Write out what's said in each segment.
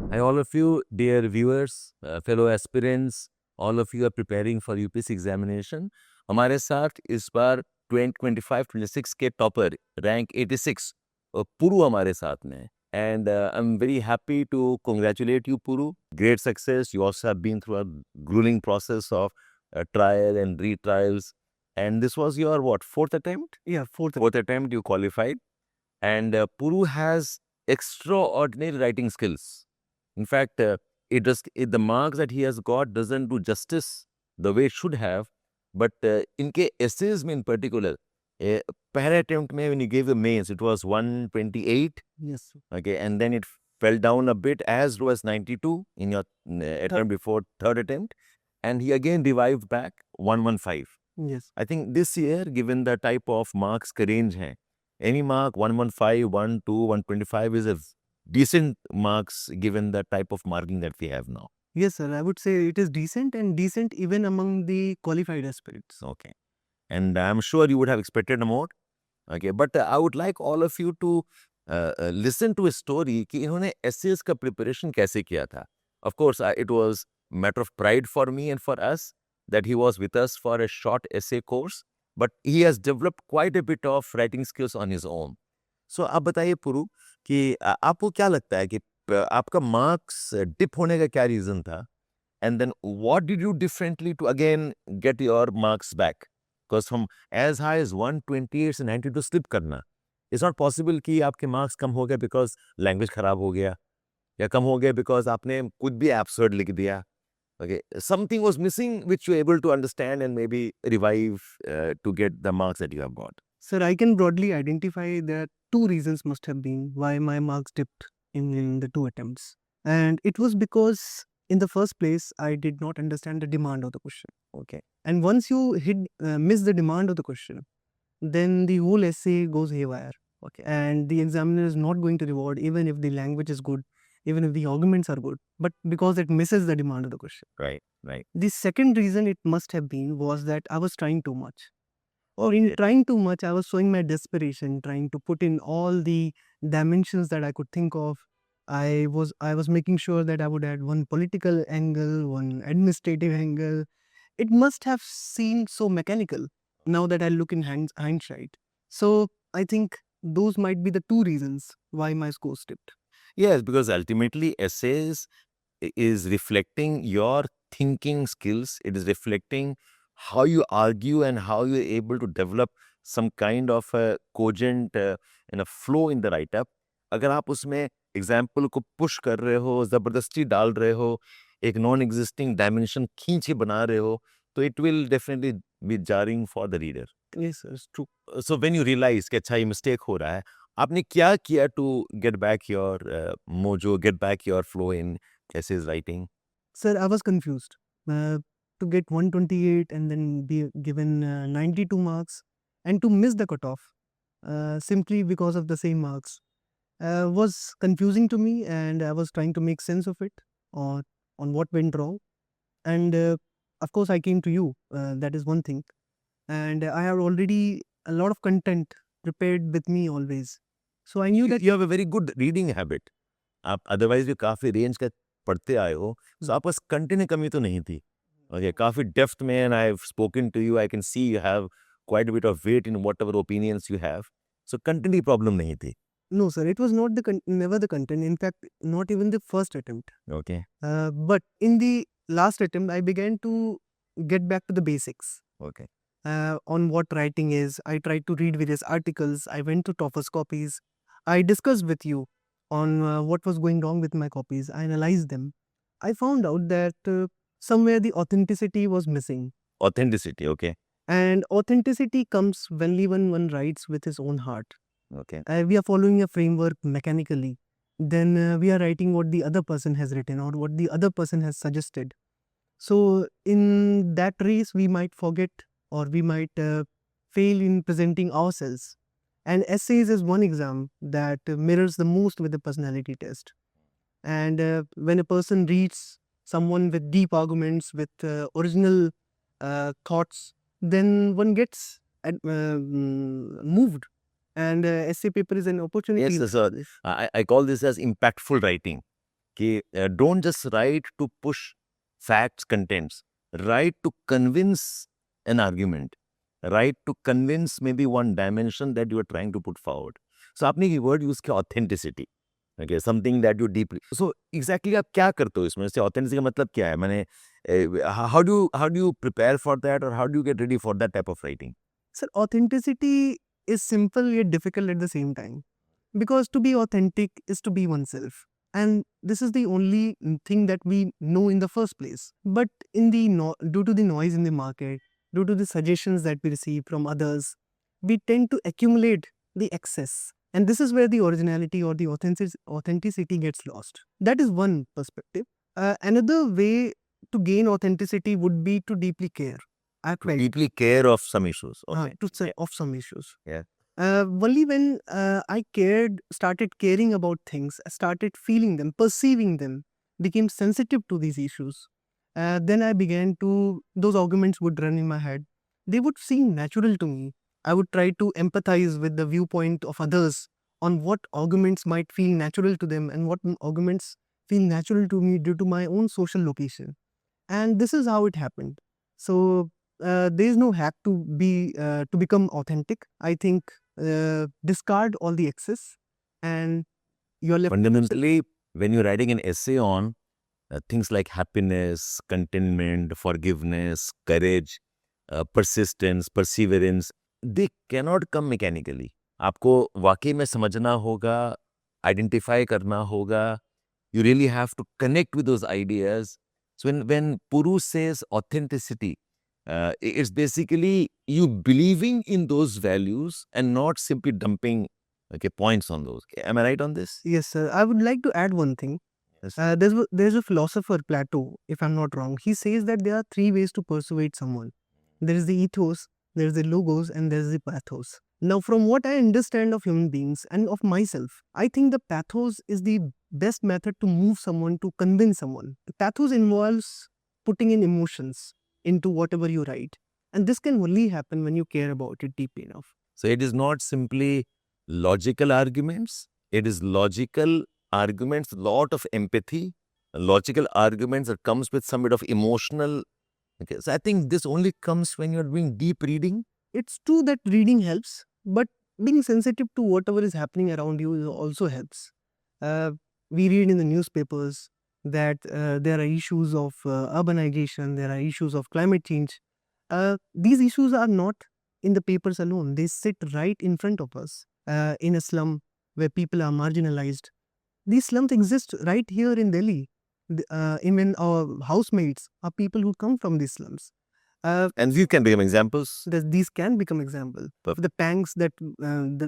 Hi, all of you, dear viewers, fellow aspirants, all of you are preparing for UPSC examination. हमारे साथ इस बार 2025-26 के topper rank 86 पुरु हमारे साथ में है. And I'm very happy to congratulate you, Puru. Great success. You also have been through a grueling process of trial and retrials. And this was your, what, fourth attempt? Yeah, Fourth attempt, you qualified. And Puru has extraordinary writing skills. In fact, the marks that he has got doesn't do justice the way it should have. But इनके essays में in particular, पहले attempt में when he gave the mains, it was 128. Yes. Okay, and then it fell down a bit as low as 92 in your attempt before third attempt. And he again revived back 115. Yes. I think this year, given the type of marks का range है, any mark 115, 12, 125 is a decent marks given the type of marking that we have now. Yes, sir. I would say it is decent and decent even among the qualified aspirants. Okay. And I'm sure you would have expected more. Okay. But I would like all of you to listen to a story कि इन्होंने essays का preparation कैसे किया था. Of course, it was matter of pride for me and for us that he was with us for a short essay course. But he has developed quite a bit of writing skills on his own. So आप बताइए पुरु कि आपको क्या लगता है कि आपका marks dip होने का क्या रीजन था and then what did you differently to again get your marks back because from as high as 128 से 92 स्लिप करना इट्स नॉट पॉसिबल कि आपके मार्क्स कम हो गए बिकॉज लैंग्वेज खराब हो गया या कम हो गया बिकॉज आपने कुछ भी एब्सर्ड लिख दिया. Okay, something was missing which you were able to understand and maybe revive to get the marks that you have got. Sir, I can broadly identify that two reasons must have been why my marks dipped in the two attempts. And it was because in the first place, I did not understand the demand of the question. Okay. And once you miss the demand of the question, then the whole essay goes haywire. Okay. And the examiner is not going to reward even if the language is good, even if the arguments are good, but because it misses the demand of the question. Right, right. The second reason it must have been was that I was trying too much. Or Okay. in trying too much, I was showing my desperation, trying to put in all the dimensions that I could think of. I was making sure that I would add one political angle, one administrative angle. It must have seemed so mechanical now that I look in hindsight. So I think those might be the two reasons why my scores dipped. Yes, because ultimately essays is reflecting your thinking skills. It is reflecting how you argue and how you're able to develop some kind of a cogent flow in the write-up. अगर आप उसमें example को push कर रहे हो, ज़बरदस्ती डाल रहे हो, एक नॉन एग्जिस्टिंग डायमेंशन खींच के बना रहे हो, तो it will definitely be jarring for the reader. Yes, sir, it's true. So when you realize कि अच्छा ये मिस्टेक हो रहा है, आपने क्या किया to get back your mojo, get back your flow in essays writing? Sir, I was confused. To get 128 and then be given 92 marks and to miss the cutoff simply because of the same marks was confusing to me, and I was trying to make sense of it or on what went wrong. And of course, I came to you. That is one thing. And I have already a lot of content prepared with me always. So I knew that You have a very good reading habit. आप otherwise भी काफ़ी range का पढ़ते आए हो, so आपको content की कमी तो नहीं थी. Okay, काफ़ी डेप्थ में and I've spoken to you, I can see you have quite a bit of weight in whatever opinions you have. So content की प्रॉब्लम नहीं थी. no, sir, it was not never the content. In fact, not even the first attempt. Okay. But in the last attempt, I began to get back to the basics. Okay. On what writing is. I tried to read various articles. I went to Toffers copies. I discussed with you on what was going wrong with my copies. I analyzed them. I found out that somewhere the authenticity was missing. Authenticity, okay. And authenticity comes when one writes with his own heart. Okay. We are following a framework mechanically. Then we are writing what the other person has written or what the other person has suggested. So in that race, we might forget or we might fail in presenting ourselves. And essays is one exam that mirrors the most with the personality test. And when a person reads someone with deep arguments, with original thoughts, then one gets moved. And essay paper is an opportunity. Yes, sir. I call this as impactful writing. कि don't just write to push facts, contents. Write to convince an argument. Write to convince maybe one dimension that you are trying to put forward. So आपने ये word use किया authenticity. Okay, something that you deeply. So exactly आप क्या करते हो इसमें? इससे authenticity का मतलब क्या है? मैंने how do you prepare for that, or how do you get ready for that type of writing? Sir, authenticity is simple yet difficult at the same time. Because to be authentic is to be oneself. And this is the only thing that we know in the first place. But due to the noise in the market, due to the suggestions that we receive from others, we tend to accumulate the excess. And this is where the originality or the authenticity gets lost. That is one perspective. Another way to gain authenticity would be to deeply care. I felt Deeply care of some issues. Okay. to say of some issues. Yeah. Only when I started caring about things, I started feeling them, perceiving them, became sensitive to these issues. Then I began to, those arguments would run in my head. They would seem natural to me. I would try to empathize with the viewpoint of others on what arguments might feel natural to them and what arguments feel natural to me due to my own social location. And this is how it happened. So there is no hack to become authentic. I think discard all the excess and you're left. Fundamentally, when you're writing an essay on things like happiness, contentment, forgiveness, courage, persistence, perseverance, they cannot come mechanically. आपको वाकई में समझना होगा, identify करना होगा. You really have to connect with those ideas. So when Puru says authenticity, it's basically you believing in those values and not simply dumping points on those. Am I right on this? Yes, sir. I would like to add one thing. Yes. There's a philosopher, Plato, if I'm not wrong. He says that there are three ways to persuade someone. There is the ethos, there is the logos, and there is the pathos. Now, from what I understand of human beings and of myself, I think the pathos is the best method to move someone, to convince someone. The pathos involves putting in emotions into whatever you write. And this can only happen when you care about it deeply enough. So it is not simply logical arguments. It is logical arguments, lot of empathy, logical arguments that comes with some bit of emotional. Okay, so I think this only comes when you're doing deep reading. It's true that reading helps, but being sensitive to whatever is happening around you also helps. We read in the newspapers that there are issues of urbanization, there are issues of climate change. These issues are not in the papers alone. They sit right in front of us in a slum where people are marginalized. These slums exist right here in Delhi. Even our housemates are people who come from these slums. And these can become examples. These can become example Perfect. of the pangs that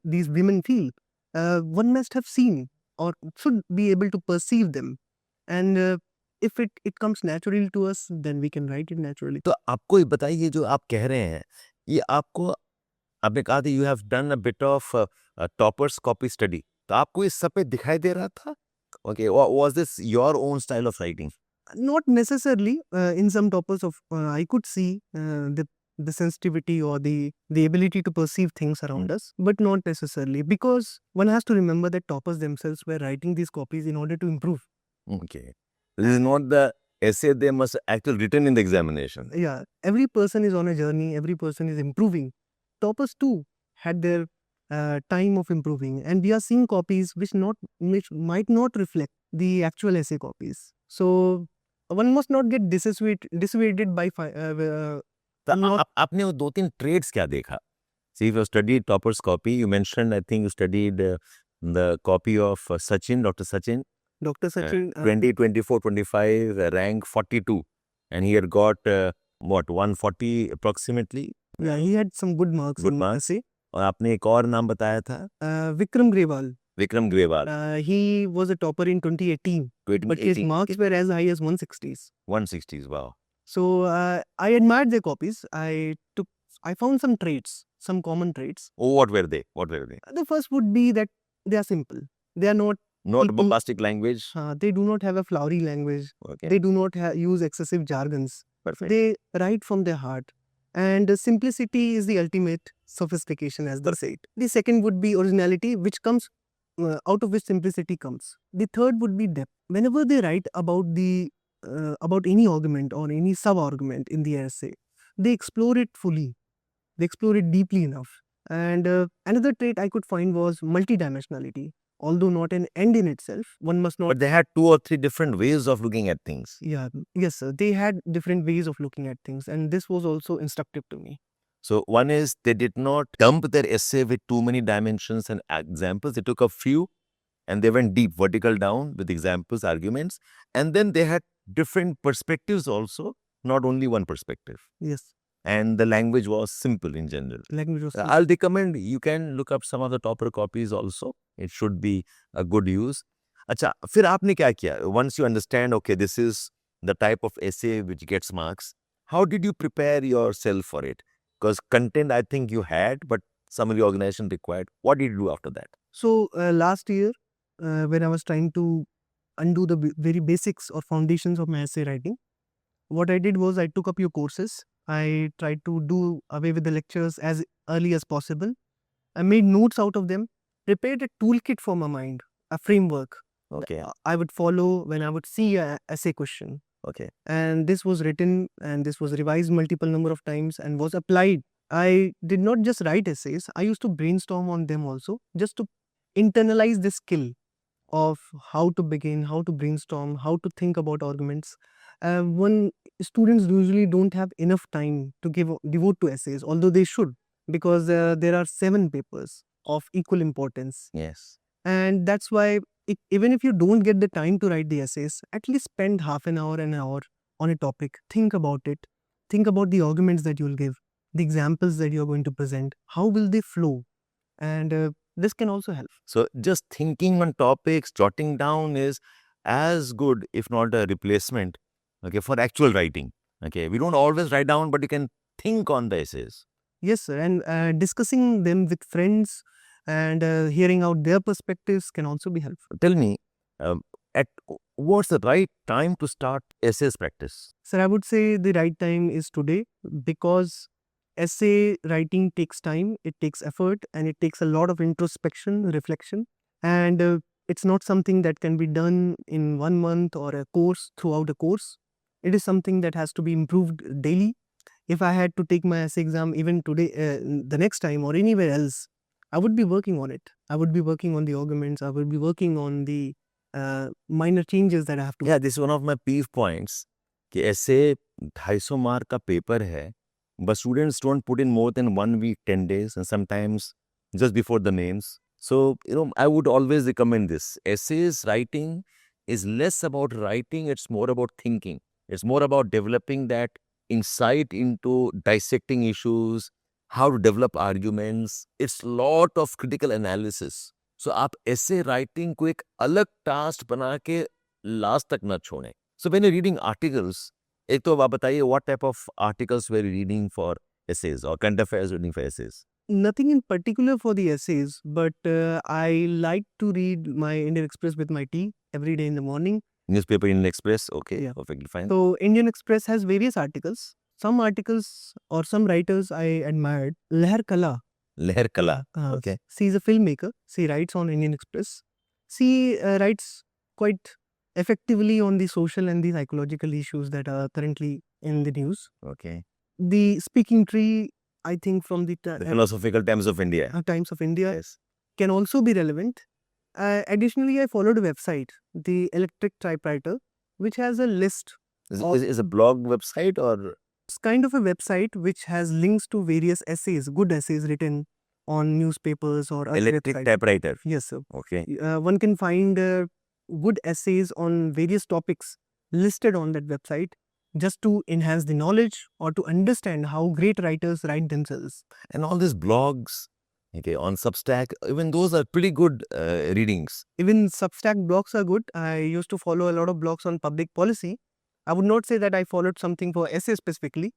these women feel. One must have seen or should be able to perceive them. And if it comes naturally to us, then we can write it naturally. तो आपको ये बताइए जो आप कह रहे हैं ये आपको आपने कहा था you have done a bit of toppers copy study. तो आपको ये सब पे दिखाई दे रहा था? Okay, was this your own style of writing? Not necessarily. In some toppers of I could see the sensitivity or the ability to perceive things around us, but not necessarily, because one has to remember that toppers themselves were writing these copies in order to improve. Okay. This is not the essay they must actually written in the examination. Yeah, every person is on a journey, every person is improving. Toppers too had their time of improving, and we are seeing copies which might not reflect the actual essay copies. So one must not get dissuaded by तो आपने वो दो तीन traits क्या देखा? See, if you studied toppers copy, you mentioned, I think you studied the copy of Sachin, Dr. Sachin. Dr. Sachin, 2024, 25, rank 42. And he had got, 140 approximately? Yeah, he had some good marks. Good marks. और आपने एक और नाम बताया था? Vikram Grewal. Vikram Grewal. He was a topper in 2018. But his marks were as high as 160s. 160s, wow. So I admired their copies. I found some traits, some common traits. Oh, what were they? The first would be that they are simple. They are not bombastic language. They do not have a flowery language. Okay. They do not use excessive jargons. Perfect. They write from their heart. And simplicity is the ultimate sophistication, as they say. The second would be originality, which comes out of which simplicity comes. The third would be depth. Whenever they write about about any argument or any sub-argument in the essay, they explore it fully. They explore it deeply enough. And another trait I could find was multidimensionality. Although not an end in itself, one must not. But they had 2 or 3 different ways of looking at things. Yeah, yes, sir. They had different ways of looking at things, and this was also instructive to me. So one is they did not dump their essay with too many dimensions and examples. They took a few and they went deep, vertical down with examples, arguments. And then they had different perspectives also, not only one perspective. Yes, And the language was simple in general. language was I'll recommend you can look up some of the topper copies also. It should be a good use. अच्छा, फिर आपने क्या किया? Once you understand, okay, this is the type of essay which gets marks, how did you prepare yourself for it? Because content I think you had, but summary organization required. What did you do after that? So last year, when I was trying to undo the very basics or foundations of my essay writing, what I did was I took up your courses. I tried to do away with the lectures as early as possible. I made notes out of them, prepared a toolkit for my mind, a framework Okay, I would follow when I would see a essay question. okay. And this was written and this was revised multiple number of times and was applied. I did not just write essays, I used to brainstorm on them also, just to internalize this skill of how to begin, how to brainstorm, how to think about arguments. When students usually don't have enough time to devote to essays, although they should, because there are 7 papers of equal importance. Yes. And that's why even if you don't get the time to write the essays, at least spend half an hour on a topic. Think about it. Think about the arguments that you'll give, the examples that you're going to present. How will they flow? And this can also help. So just thinking on topics, jotting down is as good, if not a replacement, okay, for actual writing. Okay, we don't always write down, but you can think on the essays. Yes, sir. And discussing them with friends and hearing out their perspectives can also be helpful. Tell me, at what's the right time to start essays practice? Sir, I would say the right time is today, because essay writing takes time, it takes effort, and it takes a lot of introspection, reflection. And it's not something that can be done in 1 month or a course throughout a course. It is something that has to be improved daily. If I had to take my essay exam even today, the next time or anywhere else, I would be working on it. I would be working on the arguments. I would be working on the minor changes that I have to. Yeah, this is one of my peeve points. कि ऐसे 250 mark का paper है, but students don't put in more than 1 week, 10 days, and sometimes just before the mains. So, I would always recommend this. Essays writing is less about writing, it's more about thinking. It's more about developing that insight into dissecting issues, how to develop arguments. It's lot of critical analysis. So आप essay writing को एक अलग task बना के last तक न छोड़ें. So when you're reading articles, एक तो आप बताइए what type of articles were you reading for essays or current affairs reading for essays? Nothing in particular for the essays, but I like to read my Indian Express with my tea every day in the morning. Newspaper Indian Express, okay, Yeah. perfectly fine. So Indian Express has various articles. Some articles or some writers I admired. Leher Kala. Leher Kala, okay. She is a filmmaker. She writes on Indian Express. She writes quite effectively on the social and the psychological issues that are currently in the news. Okay. The Speaking Tree, I think from the The Philosophical Times of India. Times of India, Yes. can also be relevant. Additionally, I followed a website, the Electric Typewriter, which has a list. Is a blog website or? It's kind of a website which has links to various essays, good essays written on newspapers or other Electric websites. typewriter. Yes, sir. Okay. One can find good essays on various topics listed on that website, just to enhance the knowledge or to understand how great writers write themselves. And all these blogs, okay, on Substack, even those are pretty good readings. Even Substack blogs are good. I used to follow a lot of blogs on public policy. I would not say that I followed something for essay specifically,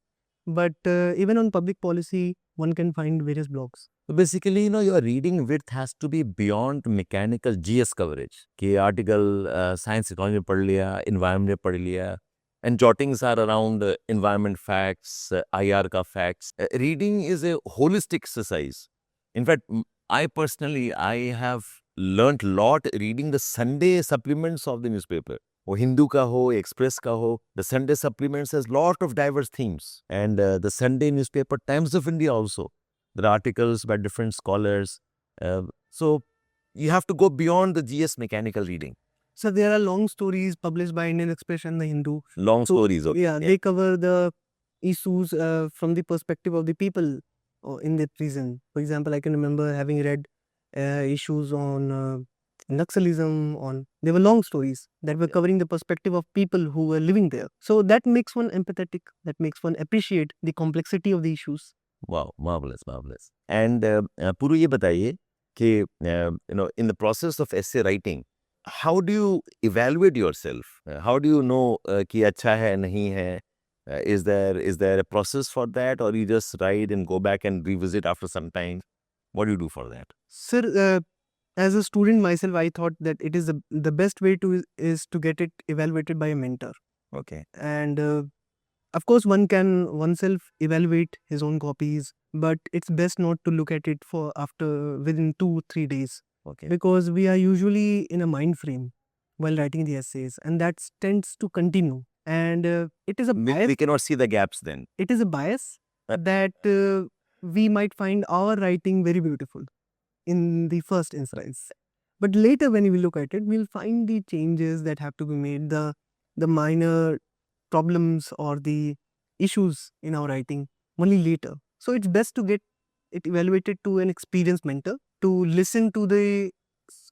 but even on public policy, one can find various blogs. So basically, your reading width has to be beyond mechanical GS coverage. कि article science economy में पढ़ लिया, environment में पढ़ लिया, and jottings are around environment facts, IR का facts. Reading is a holistic exercise. In fact, I personally, I have learnt lot reading the Sunday supplements of the newspaper. वो हिंदू का हो, एक्सप्रेस का हो, the Sunday supplements has lot of diverse themes. And the Sunday newspaper, Times of India also, there are articles by different scholars. So you have to go beyond the GS mechanical reading. So there are long stories published by Indian Express and the Hindu. Long So, stories. Okay. Yeah, they cover the issues from the perspective of the people in the prison. For example, I can remember having read issues on Naxalism. They were long stories that were covering the perspective of people who were living there. So that makes one empathetic. That makes one appreciate the complexity of the issues. Wow, marvelous, marvelous. And Puru, ये बताइए कि in the process of essay writing, how do you evaluate yourself? How do you know कि अच्छा है नहीं है? Is there a process for that, or you just write and go back and revisit after some time? What do you do for that? Sir, as a student myself, I thought that it is the best way is to get it evaluated by a mentor. Okay. And of course, one can oneself evaluate his own copies, but it's best not to look at it within 2-3 days, Okay. because we are usually in a mind frame while writing the essays, and that tends to continue. And it is a bias. We cannot see the gaps then. It is a bias that we might find our writing very beautiful in the first instance. But later when we look at it, we'll find the changes that have to be made, the minor problems or the issues in our writing only later. So it's best to get it evaluated to an experienced mentor, to listen to the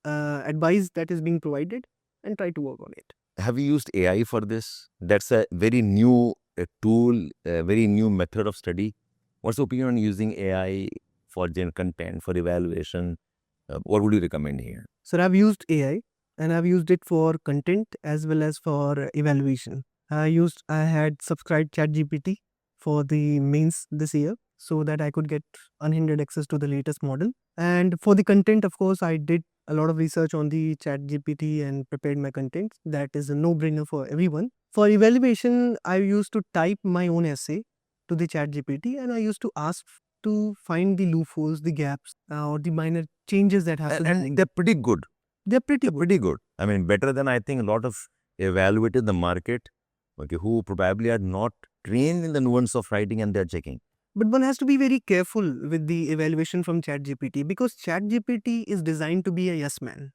advice that is being provided and try to work on it. Have you used AI for this? That's a very new tool, a very new method of study. What's your opinion on using AI for general content, for evaluation? What would you recommend here? So I've used AI and I've used it for content as well as for evaluation. I had subscribed ChatGPT for the mains this year so that I could get unhindered access to the latest model. And for the content, of course, I did a lot of research on the ChatGPT and prepared my content. That is a no-brainer for everyone. For evaluation, I used to type my own essay to the ChatGPT and I used to ask to find the loopholes, the gaps, or the minor changes that have to be made. And they're pretty good. They're pretty They're good. pretty good. I mean, better than I think a lot of evaluators in the market, okay, who probably are not trained in the nuance of writing and they're checking. But one has to be very careful with the evaluation from ChatGPT because ChatGPT is designed to be a yes man.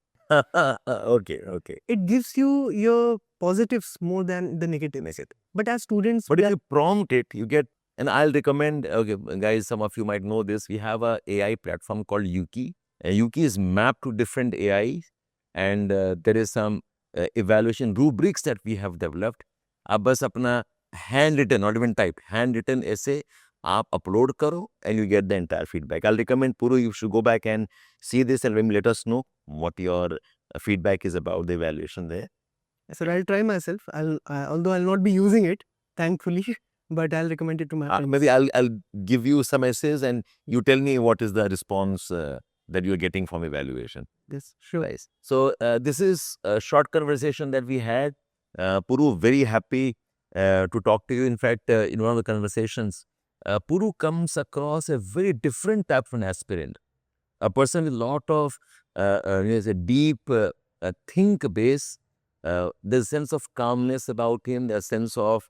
Okay. It gives you your positives more than the negatives. But as students, But if you prompt it, you get, and I'll recommend, okay, guys, some of you might know this, we have a AI platform called Yuki. Yuki is mapped to different AIs, and there is some evaluation rubrics that we have developed. आप बस अपना handwritten, not even typed, handwritten essay आप upload करो and you get the entire feedback. I'll recommend Puru, you should go back and see this and let us know what your feedback is about the evaluation there. So I'll try myself. Although I'll not be using it, thankfully, but I'll recommend it to my friends. Maybe I'll give you some essays and you tell me what is the response that you're getting from evaluation. Yes, sure. Nice. So this is a short conversation that we had. Puru, very happy to talk to you. In fact, in one of the conversations, Puru comes across a very different type of an aspirant. A person with a lot of a deep think base. There's a sense of calmness about him. There's a sense of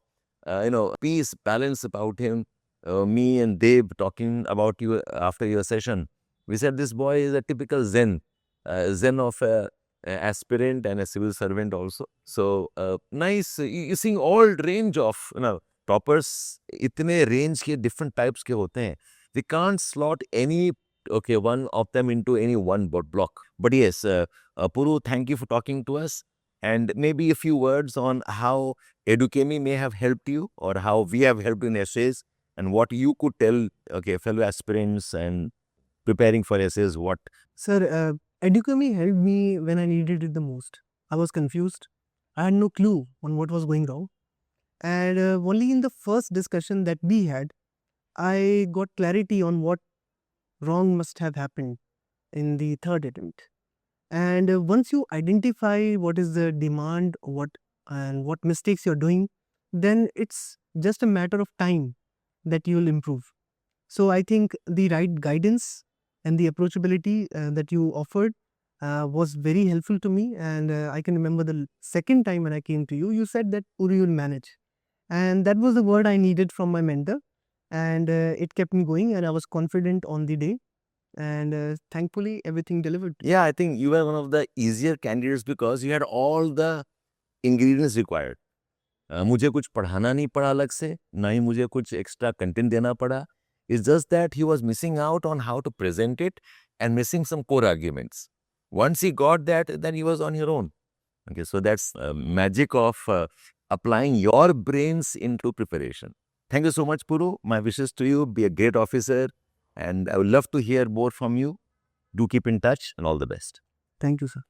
peace, balance about him. Me and Deb talking about you after your session, we said this boy is a typical Zen of a aspirant and a civil servant also. So nice. You seeing all range of toppers. इतने range के different types के होते हैं. We can't slot any one of them into any one block. But yes, Puru, thank you for talking to us. And maybe a few words on how Educami may have helped you or how we have helped in essays and what you could tell fellow aspirants and preparing for essays. What? Sir, Educami helped me when I needed it the most. I was confused. I had no clue on what was going wrong. And only in the first discussion that we had, I got clarity on what wrong must have happened in the third attempt. And once you identify what is the demand, what mistakes you're doing, then it's just a matter of time that you'll improve. So I think the right guidance and the approachability that you offered was very helpful to me. And I can remember the second time when I came to you, you said that Puri will manage. And that was the word I needed from my mentor. And it kept me going, and I was confident on the day. And thankfully, everything delivered. Yeah, I think you were one of the easier candidates because you had all the ingredients required. मुझे कुछ पढ़ाना नहीं पड़ा अलग से, ना ही मुझे कुछ एक्स्ट्रा कंटेंट देना पड़ा. It's just that he was missing out on how to present it and missing some core arguments. Once he got that, then he was on your own. Okay, so that's magic of applying your brains into preparation. Thank you so much, Puru. My wishes to you, be a great officer, and I would love to hear more from you. Do keep in touch, and all the best. Thank you, sir.